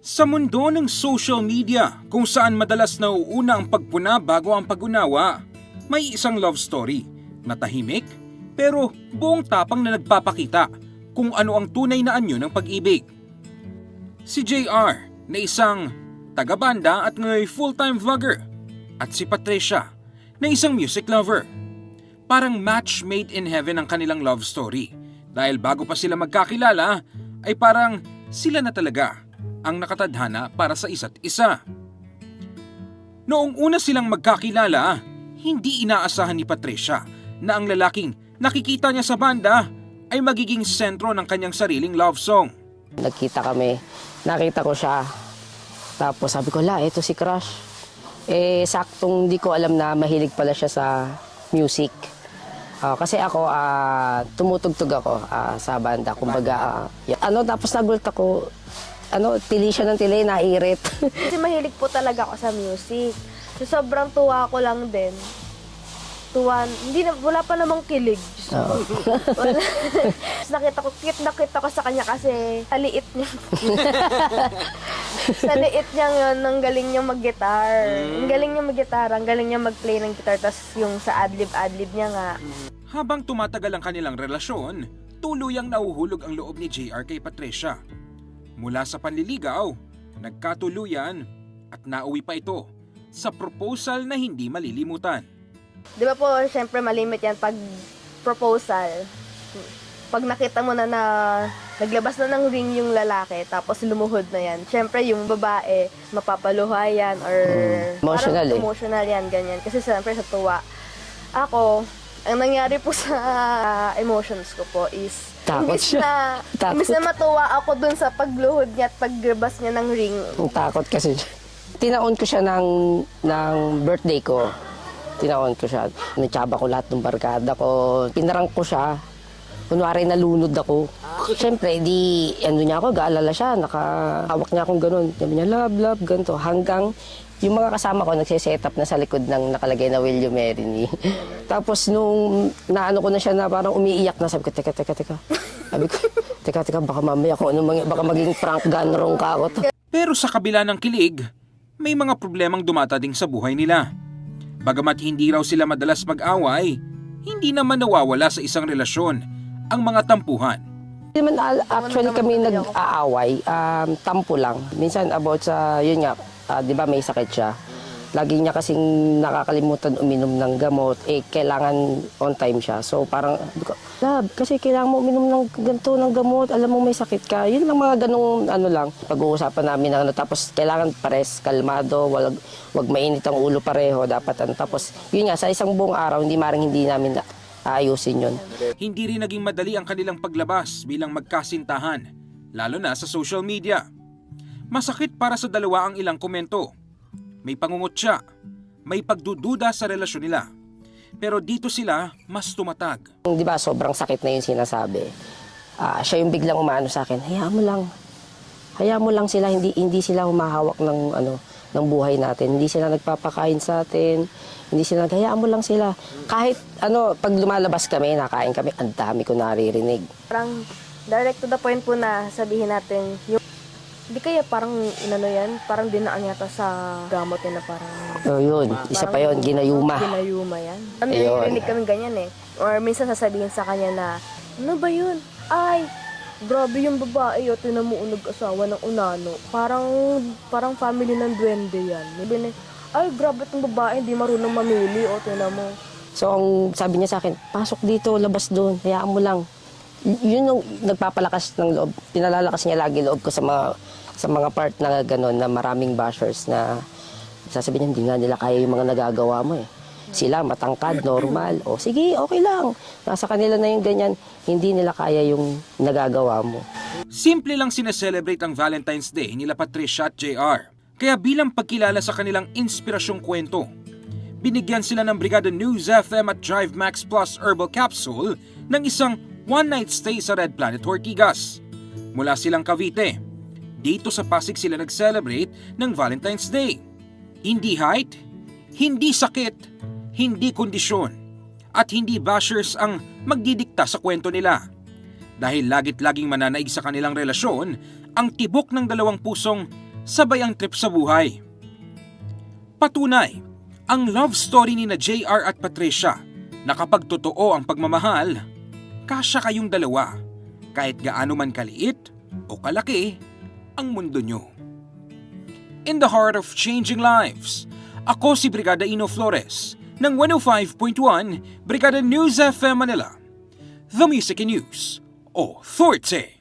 Sa mundo ng social media kung saan madalas nauuna ang pagpuna bago ang pag-unawa, may isang love story na tahimik pero buong tapang na nagpapakita kung ano ang tunay na anyo ng pag-ibig. Si JR na isang taga-banda at ngayon full-time vlogger at si Patricia na isang music lover. Parang match made in heaven ang kanilang love story dahil bago pa sila magkakilala ay parang sila na talaga ang nakatadhana para sa isa't isa. Noong una silang magkakilala, hindi inaasahan ni Patricia na ang lalaking nakikita niya sa banda ay magiging sentro ng kanyang sariling love song. Nagkita kami, nakita ko siya, tapos sabi ko, ito si Crush. Saktong di ko alam na mahilig pala siya sa music. Kasi ako, tumutugtog ako sa banda, kumbaga, tapos nagulat ako, tili siya ng tili, nairit. Kasi mahilig po talaga ako sa music. So, sobrang tuwa ko lang din. Wala pa namang kilig. Wala. Nakita ko sa kanya kasi sa liit niya. Sa liit niya yun, ang galing niya mag-guitar. Ang galing niya mag-guitar, ang galing niya mag-play ng guitar. Tapos yung sa adlib niya nga. Habang tumatagal ang kanilang relasyon, tuluyang nauhulog ang loob ni JR kay Patricia. Mula sa panliligaw, nagkatuluyan at nauwi pa ito sa proposal na hindi malilimutan. Di ba po, syempre malimit yan pag proposal. Pag nakita mo na naglabas na ng ring yung lalaki, tapos lumuhod na yan. Syempre yung babae, mapapaluha yan or Emotional parang emotional yan, ganyan. Kasi syempre sa tuwa. Ako, ang nangyari po sa emotions ko po is Takot siya. imbis na matuwa ako dun sa pagluhod niya at paglabas niya ng ring. Ang takot kasi. Tinaon ko siya ng birthday ko. Tinaon ko siya. Natsaba ko lahat ng barkada ko. Pinarang ko siya. Kunwari nalunod ako. Siyempre, niya ako, gaalala siya. Nakahawak niya akong ganun. Sabi niya, love, ganito. Hanggang yung mga kasama ko nagsiset up na sa likod ng nakalagay na Will You Marry Me. Tapos nung naano ko na siya na parang umiiyak na, sabi ko, teka. Sabi ko, teka, baka mamaya baka maging prank gunrong ka ako. Pero sa kabila ng kilig, may mga problemang dumatading sa buhay nila. Bagamat hindi raw sila madalas mag-away, hindi naman nawawala sa isang relasyon ang mga tampuhan. Hindi naman actually kami nag-aaway, tampo lang. Minsan about sa, yun nga, di ba may sakit siya. Lagi niya kasing nakakalimutan uminom ng gamot, kailangan on time siya. So parang, love, kasi kailangan mo uminom ng ganito ng gamot, alam mo may sakit ka. Yun lang mga ganong lang, pag-uusapan namin tapos kailangan pares, kalmado, wag mainit ang ulo pareho, dapat tapos yun nga, sa isang buong araw, hindi namin aayusin yun. Hindi rin naging madali ang kanilang paglabas bilang magkasintahan, lalo na sa social media. Masakit para sa dalawa ang ilang komento. May pangungutya, may pagdududa sa relasyon nila. Pero dito sila mas tumatag. Di ba, sobrang sakit na yung sinasabi. Siya yung biglang umaano sa akin, hayaan mo lang sila, hindi sila humahawak ng buhay natin. Hindi sila nagpapakain sa atin, hindi sila hayaan mo lang sila. Kahit pag lumalabas kami, nakain kami, ang dami ko naririnig. Parang direct to the point po na sabihin natin, hindi kaya parang parang dinaan yata sa gamot niya na parang... Yun, isa pa yun, ginayuma. Ginayuma yan. Narinig kami ganyan eh. Or minsan sasabihin sa kanya na, ano ba yun? Ay, grabe yung babae o tinan mo nag-asawa ng unano. Parang family ng duwende yan. Ay, grabe itong babae, hindi marunong mamili o tinan mo. So, ang sabi niya sa akin, pasok dito, labas doon, hayaan mo lang. Yun yung nagpapalakas ng loob. Pinalalakas niya lagi loob ko sa mga part na gano'n, na maraming bashers na sasabihin niya, hindi nga nila kaya yung mga nagagawa mo eh. Sila matangkad, normal. O sige, okay lang. Nasa kanila na yung ganyan, hindi nila kaya yung nagagawa mo. Simple lang sineselebrate ang Valentine's Day nila Patricia at JR. Kaya bilang pagkilala sa kanilang inspirasyong kwento, binigyan sila ng Brigada News FM at Drive Max Plus Herbal Capsule ng isang one-night stay sa Red Planet Ortigas. Mula silang Cavite, dito sa Pasig sila nag-celebrate ng Valentine's Day. Hindi height, hindi sakit, hindi kondisyon, at hindi bashers ang magdidikta sa kwento nila. Dahil lagit-laging mananaig sa kanilang relasyon, ang tibok ng dalawang pusong sabay ang trip sa buhay. Patunay, ang love story ni na JR at Patricia na kapag totoo ang pagmamahal, kasya kayong dalawa kahit gaano man kaliit o kalaki ang mundo nyo. In the heart of changing lives, ako si Brigada Ino Flores ng 105.1 Brigada News FM Manila, The Music and News Authority.